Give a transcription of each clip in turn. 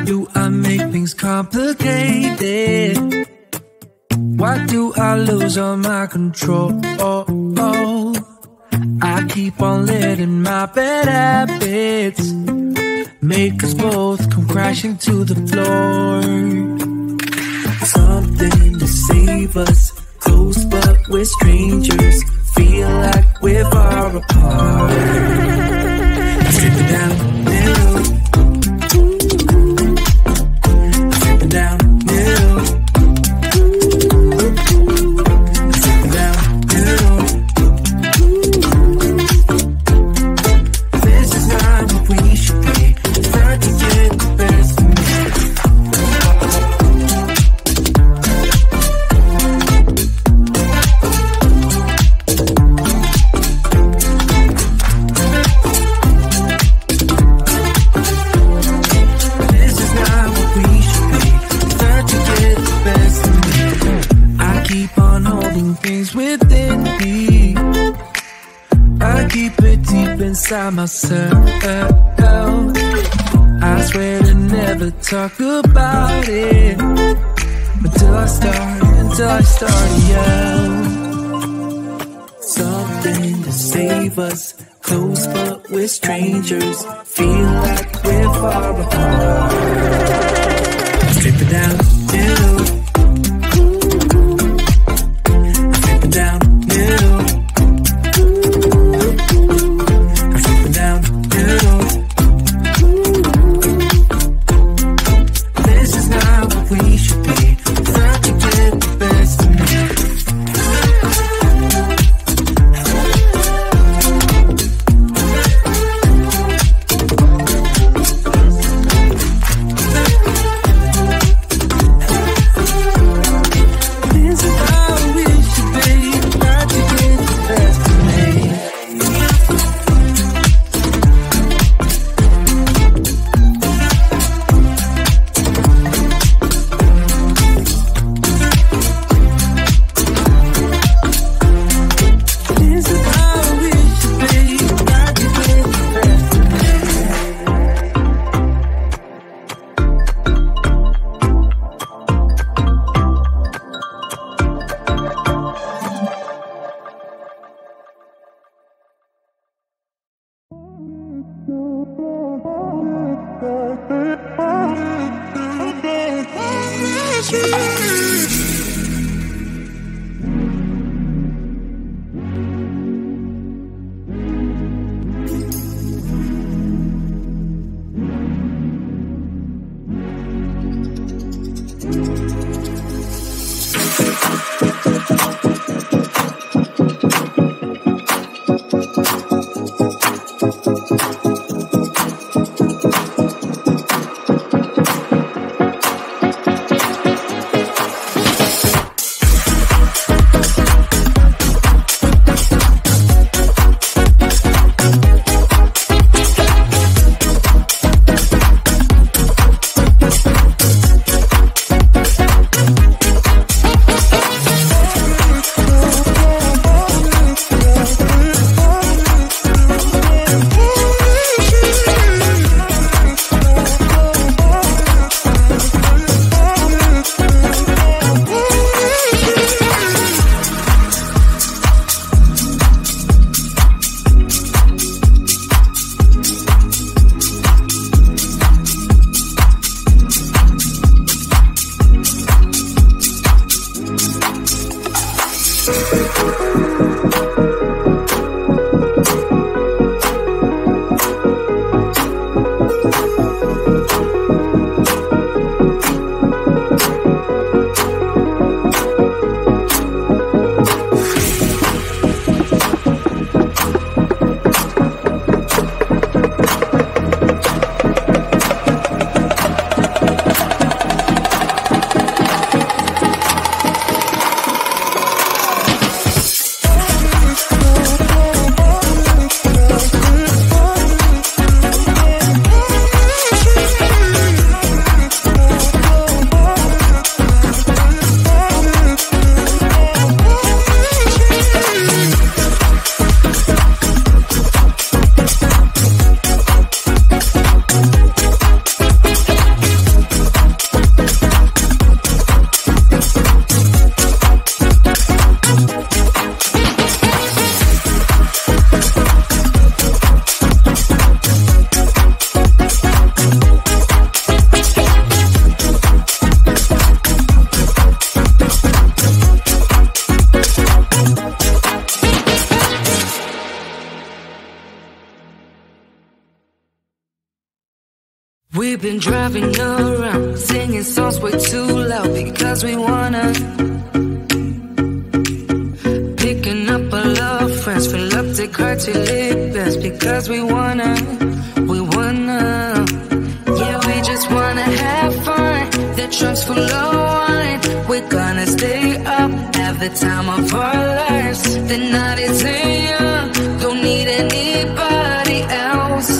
do I make things complicated? Why do I lose all my control? I keep on letting my bad habits make us both come crashing to the floor. Something to save us, close but we're strangers. Feel like we're far apart. Stripping down middle, stripping down middle, stripping down middle. This is not what we should be. Trying to get the best of me. Inside myself, I swear to never talk about it until I start to yell. Something to save us, close but we're strangers. Feel like we're far apart. Strip it down, middle. Strip it down, middle. been driving around, singing songs way too loud because we wanna. Picking up all our friends, fill up the car till it bends because we wanna. Yeah, we just wanna have fun. The trunk's full of wine. We're gonna stay up, have the time of our lives. The night is young, don't need anybody else.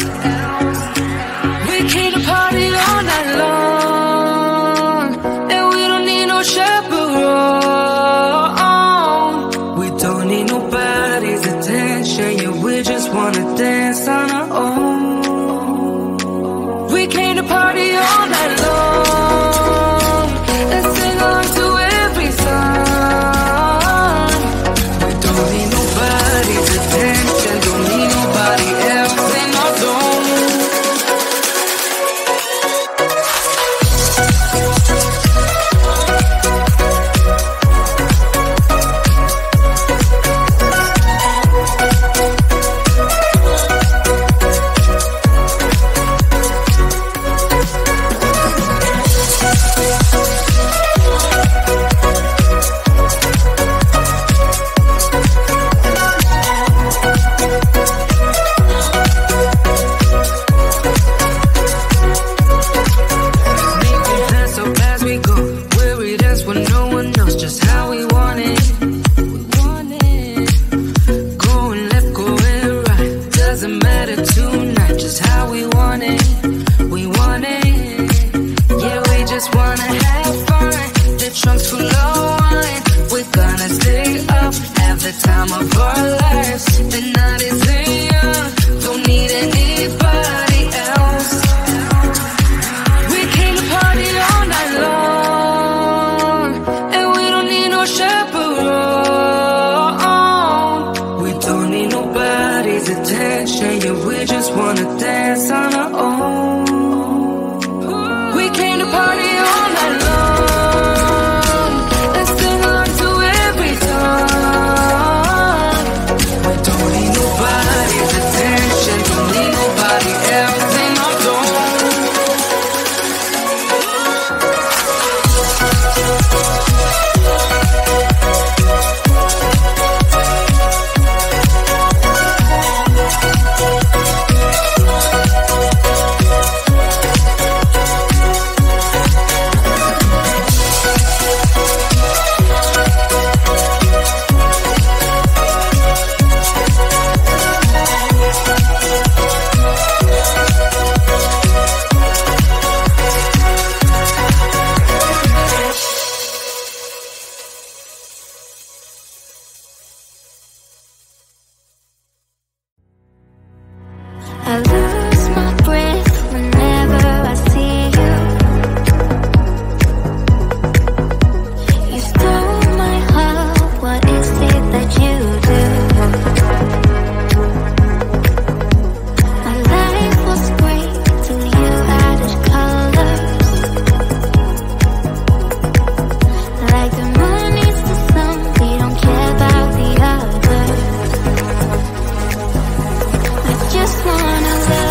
We came to party all night long, and we don't need no chaperone. We don't need nobody's attention, yeah, we just wanna dance on our own. We came to party all night long and sing on to every song. We don't need nobody's attention, don't need nobody else in our zone. Just wanna love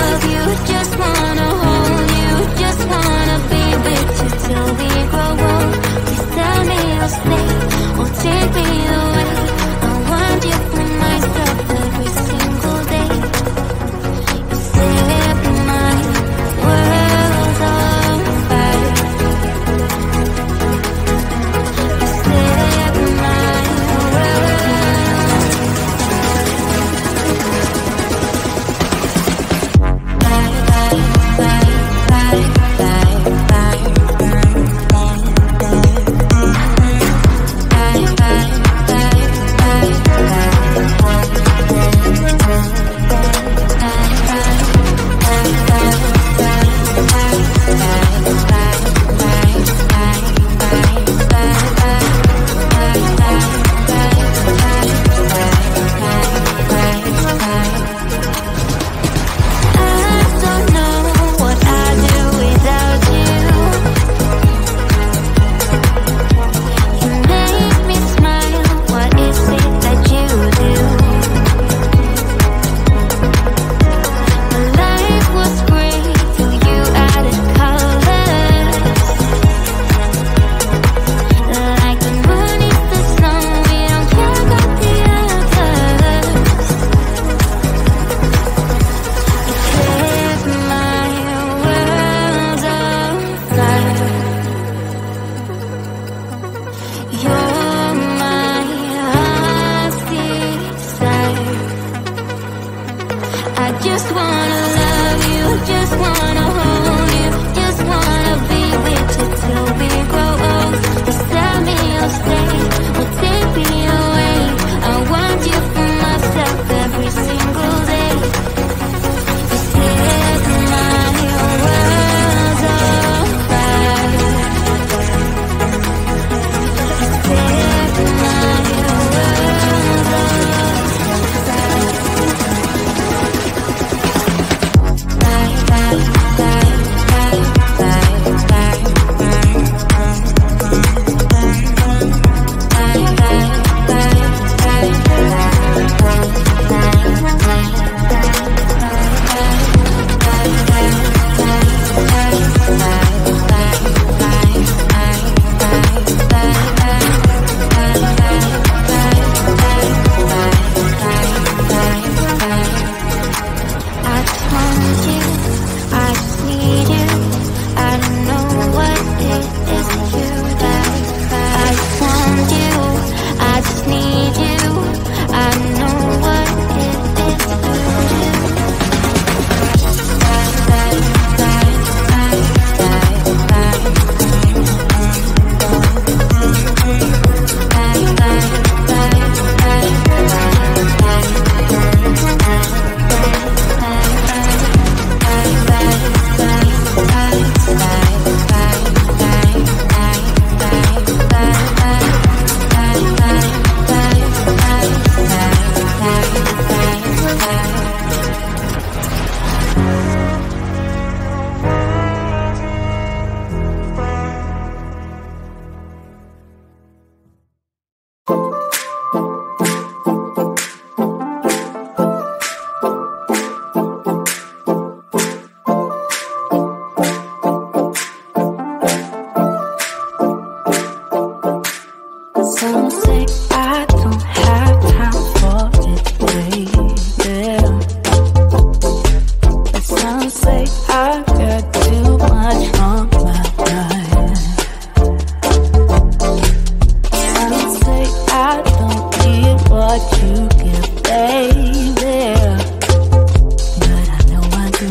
what you give, baby. But I know I do.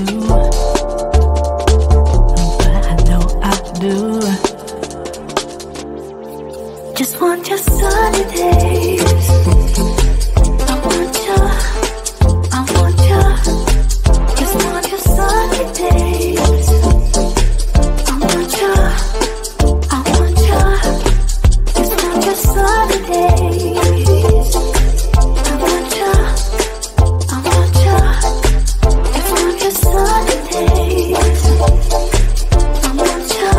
But I know I do. Just want your sunny days. I want you. I want you. Just want your sunny days. I want you. I want you. Just want your sunny days. I want you. I want you. Just want your sunny days. I want you.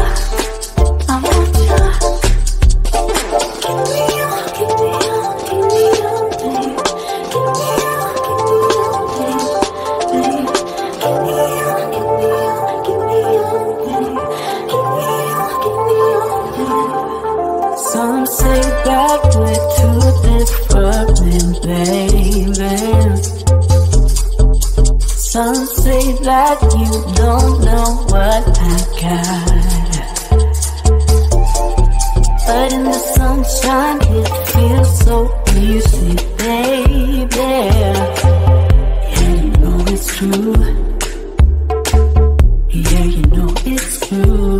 I want you. Give me your, give me your, give me your day. Give me your, give me your day. Give me your, give me your, give me your day. Give me your, give me your day. Some say that we're too different, baby. Some say that you don't know what I got. But in the sunshine it feels so easy, baby. Yeah, you know it's true. Yeah, you know it's true.